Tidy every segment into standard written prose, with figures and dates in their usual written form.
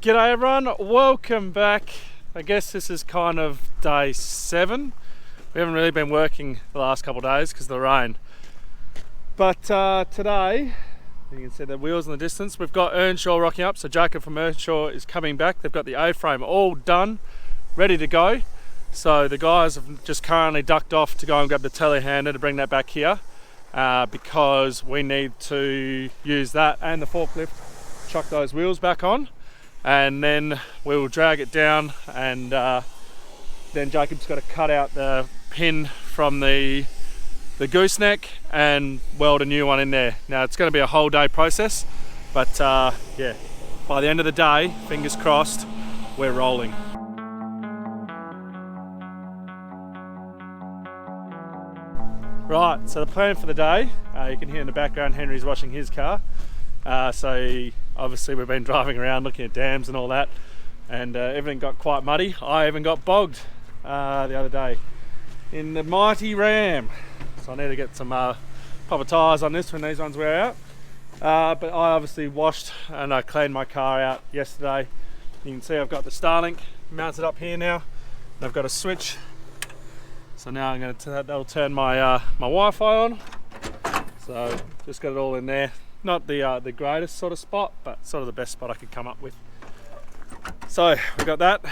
G'day everyone, welcome back. I guess this is kind of day 7. We haven't really been working the last couple of days because of the rain. But today, you can see the wheels in the distance. We've got Earnshaw rocking up, so Jacob from Earnshaw is coming back. They've got the A-frame all done, ready to go. So the guys have just currently ducked off to go and grab the telehandler to bring that back here because we need to use that and the forklift, chuck those wheels back on. And then we will drag it down, and then Jacob's got to cut out the pin from the gooseneck and weld a new one in there. Now it's going to be a whole day process, but yeah, by the end of the day, fingers crossed, we're rolling. Right, so the plan for the day, you can hear in the background Henry's washing his car. So obviously we've been driving around looking at dams and all that, and everything got quite muddy. I even got bogged the other day in the mighty Ram. So I need to get some proper tyres on this when these ones wear out. But I obviously washed and I cleaned my car out yesterday. You can see I've got the Starlink mounted up here now. And I've got a switch. So now I'm going to that'll turn my my Wi-Fi on. So just got it all in there. Not the greatest sort of spot, but sort of the best spot I could come up with. So we got that.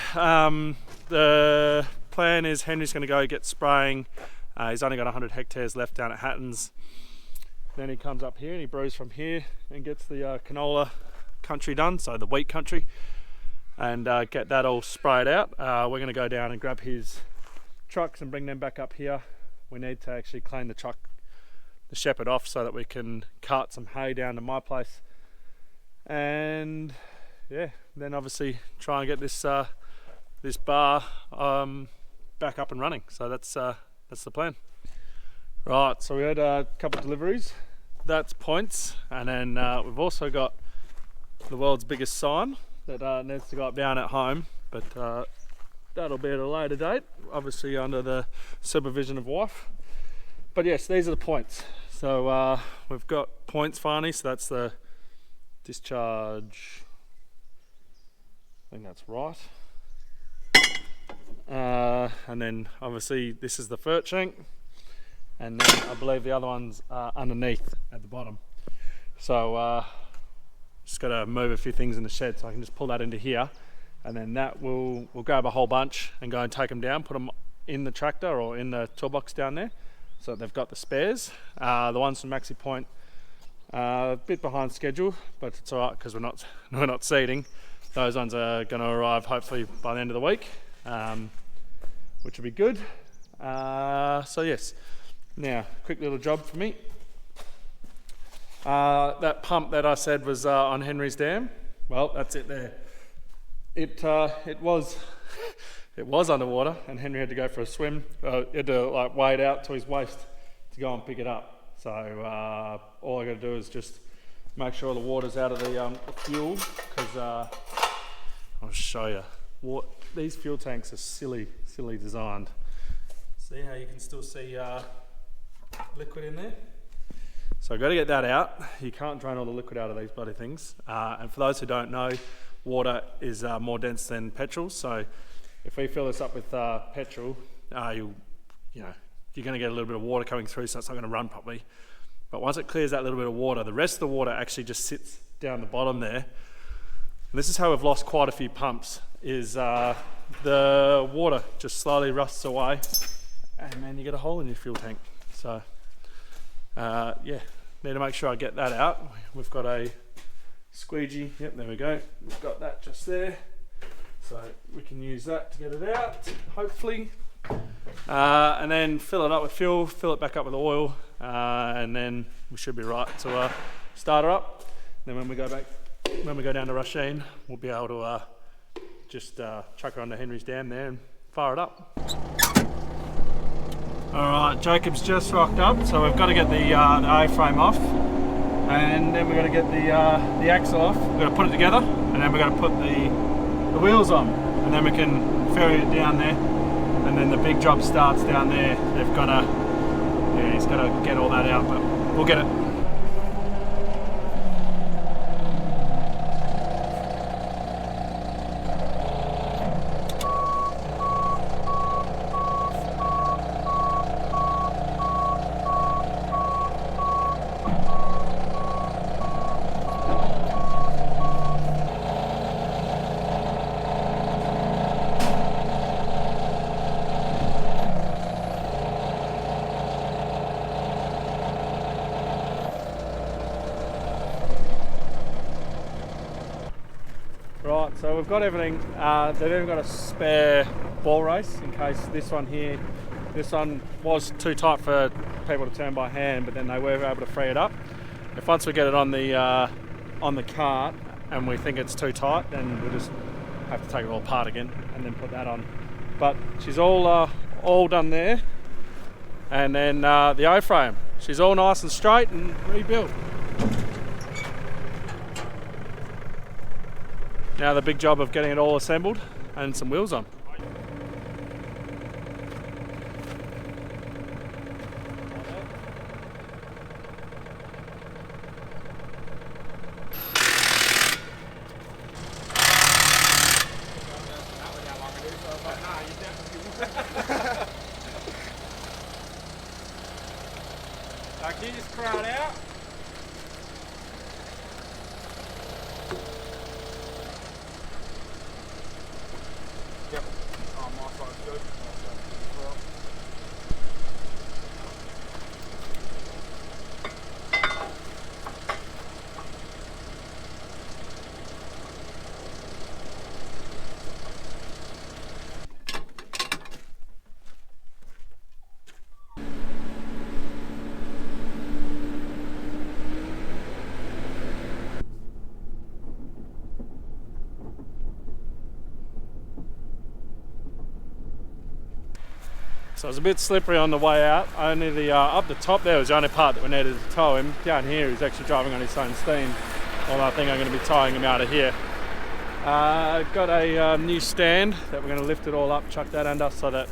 The plan is Henry's going to go get spraying. He's only got 100 hectares left down at Hatton's. Then he comes up here and he brews from here and gets the canola country done, so the wheat country, and get that all sprayed out. We're going to go down and grab his trucks and bring them back up here. We need to actually clean the shepherd off so that we can cart some hay down to my place, and yeah, then obviously try and get this this bar back up and running. So that's the plan. Right, so we had a couple of deliveries. That's points, and then we've also got the world's biggest sign that needs to go up down at home, but that'll be at a later date, obviously under the supervision of wife. But yes, these are the points. So we've got points finally, so that's the discharge. I think that's right. And then obviously this is the fert shank, and then I believe the other one's underneath at the bottom. So just got to move a few things in the shed, so I can just pull that into here, and then that we'll grab a whole bunch and go and take them down, put them in the tractor or in the toolbox down there. So they've got the spares. The ones from Maxi Point, a bit behind schedule, but it's all right because we're not seeding. Those ones are going to arrive hopefully by the end of the week, which will be good. So yes, now quick little job for me. That pump that I said was on Henry's dam. Well, that's it there. It was underwater, and Henry had to go for a swim. He had to like wade out to his waist to go and pick it up. So all I got to do is just make sure the water's out of the fuel, because I'll show you. These fuel tanks are silly designed. See how you can still see liquid in there? So I've got to get that out. You can't drain all the liquid out of these bloody things. And for those who don't know, water is more dense than petrol. So if we fill this up with petrol, you're going to get a little bit of water coming through, so it's not going to run properly. But once it clears that little bit of water, the rest of the water actually just sits down the bottom there. And this is how we've lost quite a few pumps, is the water just slowly rusts away, and then you get a hole in your fuel tank. So yeah, need to make sure I get that out. We've got a squeegee. Yep, there we go. We've got that just there. So we can use that to get it out, hopefully. And then fill it up with fuel, fill it back up with oil, and then we should be right to start her up. Then when we go down to Rhiannon, we'll be able to just chuck her onto Henry's dam there and fire it up. Alright, Jacob's just rocked up, so we've got to get the A-frame off, and then we've got to get the axle off. We've got to put it together, and then we've got to put the wheels on, and then we can ferry it down there, and then the big job starts down there. They've got to, yeah, he's got to get all that out, but we'll get it. Right, so we've got everything. They've even got a spare ball race in case this one here, this one was too tight for people to turn by hand, but then they were able to free it up. If once we get it on the cart and we think it's too tight, then we'll just have to take it all apart again and then put that on. But she's all done there. And then the O-frame, she's all nice and straight and rebuilt. Now the big job of getting it all assembled and some wheels on. Can you just crowd out? Yep. Oh, my side's good. So it was a bit slippery on the way out. Only the up the top there was the only part that we needed to tow him. Down here he's actually driving on his own steam. Although I think I'm going to be towing him out of here. Got a new stand that we're going to lift it all up, chuck that under so that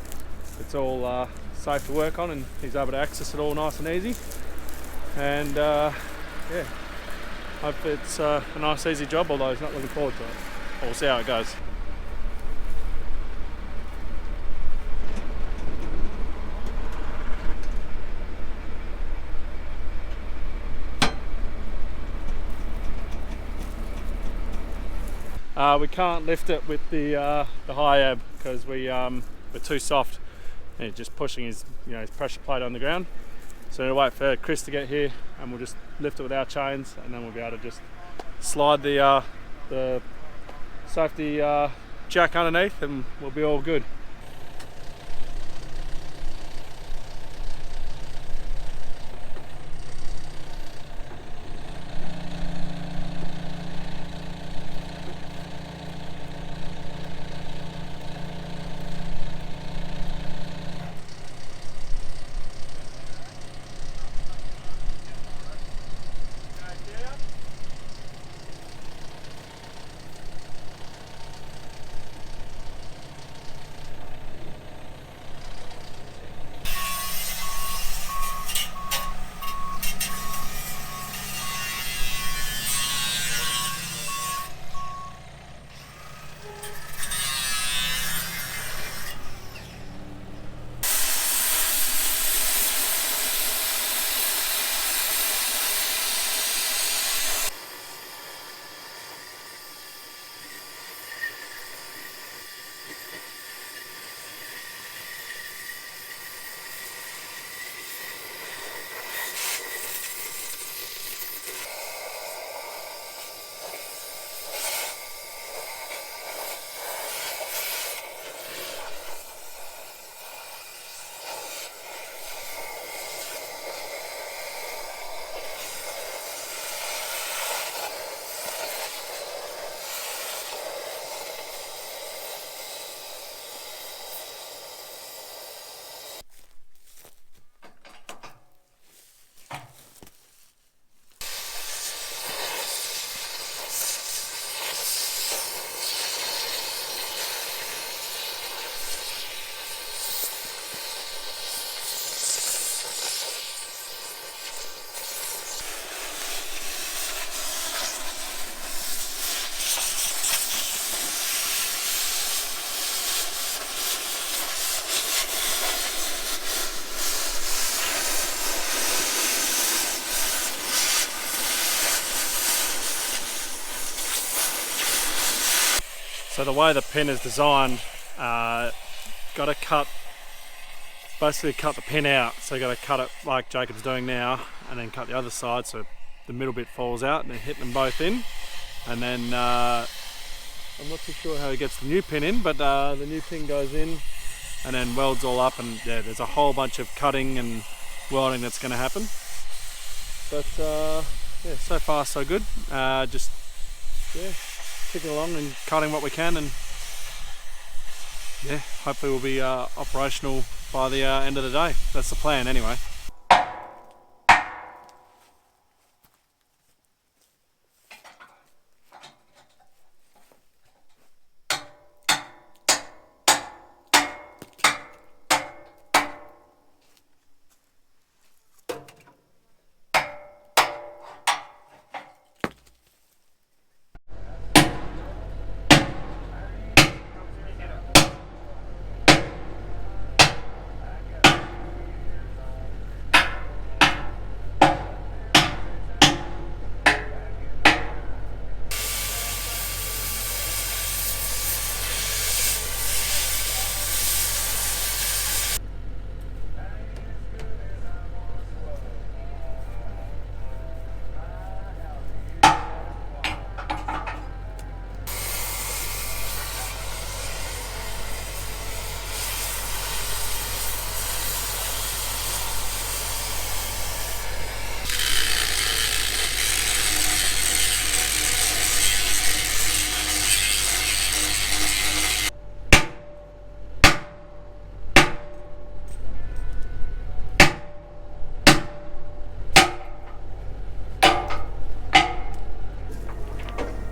it's all safe to work on and he's able to access it all nice and easy. And yeah, hope it's a nice easy job, although he's not looking forward to it. We'll see how it goes. We can't lift it with the high ab because we're too soft. And he's just pushing his his pressure plate on the ground. So we'll wait for Chris to get here and we'll just lift it with our chains and then we'll be able to just slide the safety jack underneath and we'll be all good. So the way the pin is designed, got to basically cut the pin out. So you got to cut it like Jacob's doing now, and then cut the other side so the middle bit falls out, and then hit them both in, and then I'm not too sure how he gets the new pin in, but the new pin goes in and then welds all up, and yeah, there's a whole bunch of cutting and welding that's going to happen. But yeah, so far so good. Just yeah, ticking along and cutting what we can, and yeah, hopefully we'll be operational by the end of the day. That's the plan anyway.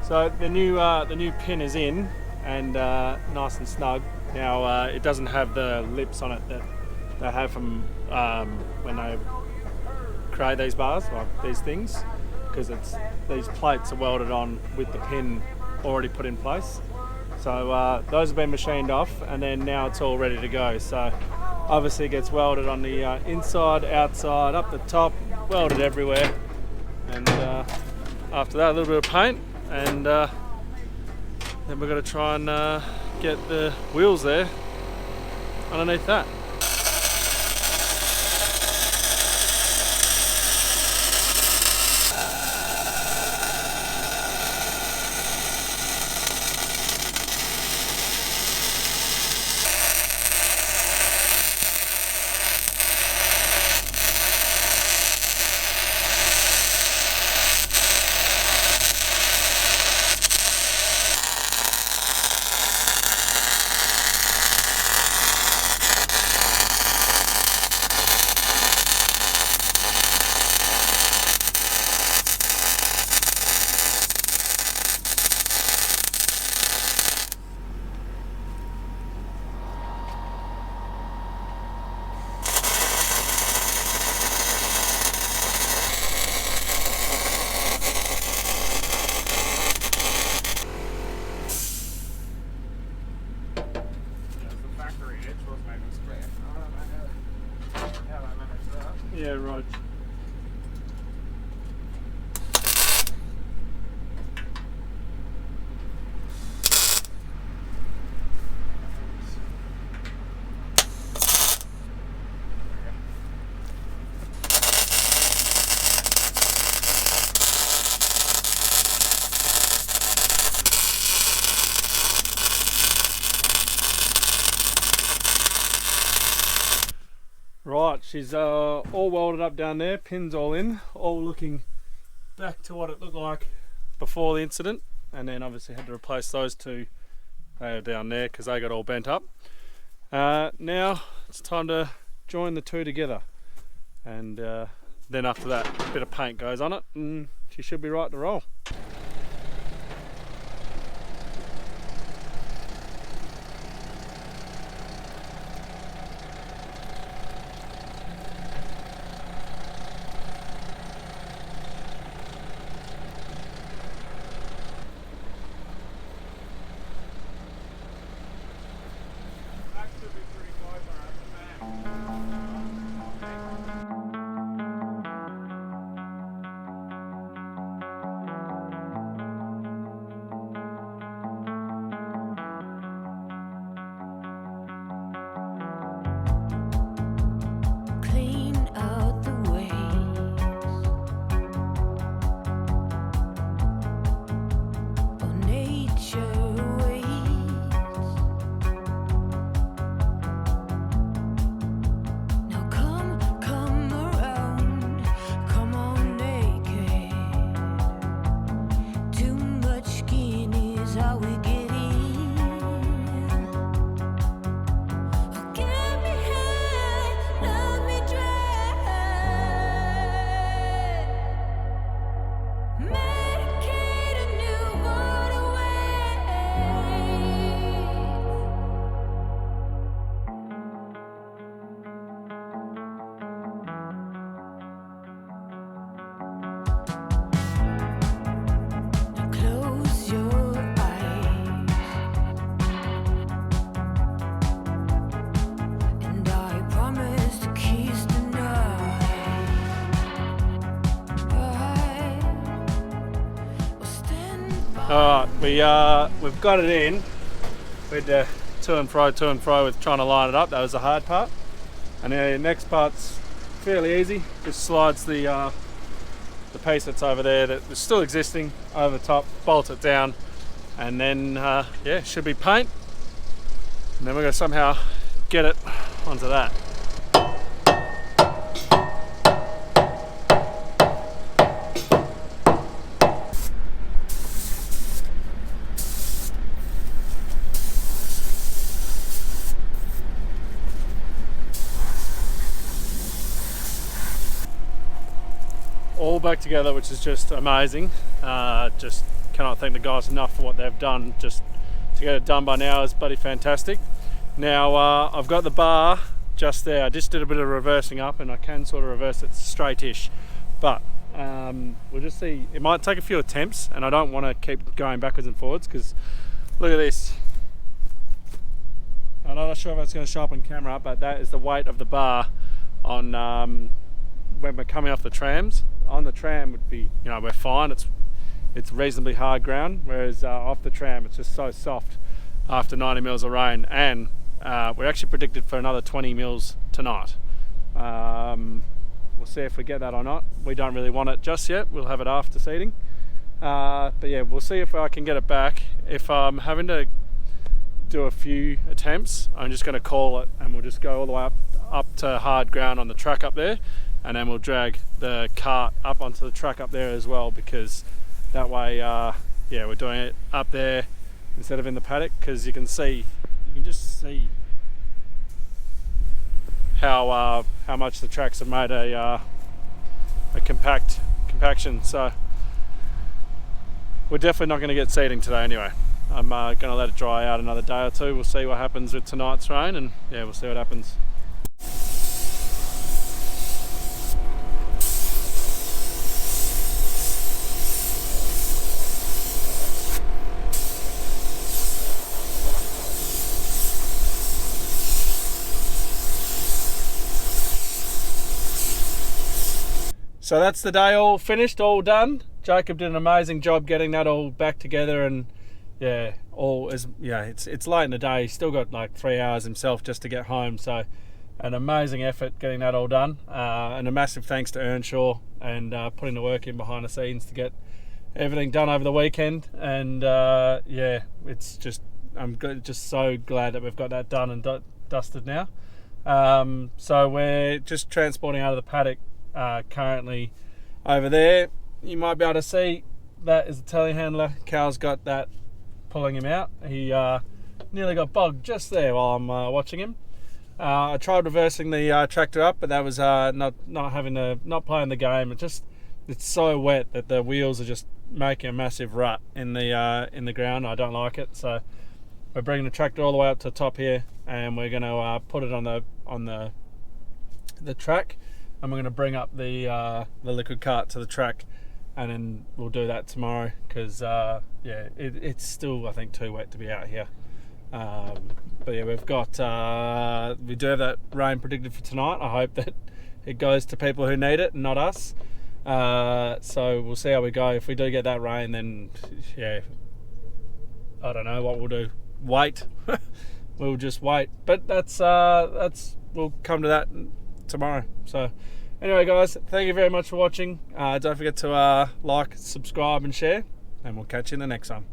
So the new pin is in and nice and snug. Now it doesn't have the lips on it that they have from when they create these bars, like these things, because these plates are welded on with the pin already put in place. So those have been machined off, and then now it's all ready to go. So obviously it gets welded on the inside, outside, up the top, welded everywhere, and after that a little bit of paint. And then we're going to try and get the wheels there underneath that. Yeah, right. Right, she's all welded up down there, pins all in, all looking back to what it looked like before the incident, and then obviously had to replace those two. They are down there because they got all bent up. Now it's time to join the two together, and then after that a bit of paint goes on it and she should be right to roll. Alright, we've got it in. We had to to and fro with trying to line it up. That was the hard part. And the next part's fairly easy. Just slides the piece that's over there that is still existing over the top, bolt it down, and then yeah, it should be paint. And then we're going to somehow get it onto that. All back together, which is just amazing. Just cannot thank the guys enough for what they've done. Just to get it done by now is bloody fantastic. Now I've got the bar just there. I just did a bit of reversing up, and I can sort of reverse it straight-ish, but we'll just see. It might take a few attempts, and I don't want to keep going backwards and forwards because look at this. I'm not sure if it's going to show up on camera, but that is the weight of the bar on when we're coming off the trams. On the tram would be, you know, we're fine. It's reasonably hard ground, whereas off the tram it's just so soft after 90 mils of rain. And we're actually predicted for another 20 mils tonight. We'll see if we get that or not. We don't really want it just yet. We'll have it after seeding. But yeah, we'll see if I can get it back. If I'm having to do a few attempts, I'm just going to call it, and we'll just go all the way up to hard ground on the track up there, and then we'll drag the cart up onto the track up there as well, because that way yeah, we're doing it up there instead of in the paddock, because you can just see how much the tracks have made a compaction. So we're definitely not going to get seeding today anyway. I'm going to let it dry out another day or two. We'll see what happens with tonight's rain, and yeah, we'll see what happens. So that's the day all finished, all done. Jacob did an amazing job getting that all back together, and yeah, it's late in the day. He's still got like 3 hours himself just to get home. So an amazing effort getting that all done, and a massive thanks to Earnshaw and putting the work in behind the scenes to get everything done over the weekend. And yeah, it's just just so glad that we've got that done and dusted now. So we're just transporting out of the paddock. Currently over there, you might be able to see that is the telehandler. Cal's got that pulling him out. He nearly got bogged just there while I'm watching him. I tried reversing the tractor up, but that was not playing the game. It's so wet that the wheels are just making a massive rut in the ground. I don't like it, so we're bringing the tractor all the way up to the top here, and we're going to put it on the track. And we're going to bring up the liquid cart to the track, and then we'll do that tomorrow, because yeah, it's still, I think, too wet to be out here. But yeah, we do have that rain predicted for tonight. I hope that it goes to people who need it and not us. So we'll see how we go. If we do get that rain, then yeah, I don't know what we'll do. Wait. We'll just wait. But that's we'll come to that tomorrow. So anyway, guys, thank you very much for watching. Don't forget to like, subscribe and share, and we'll catch you in the next one.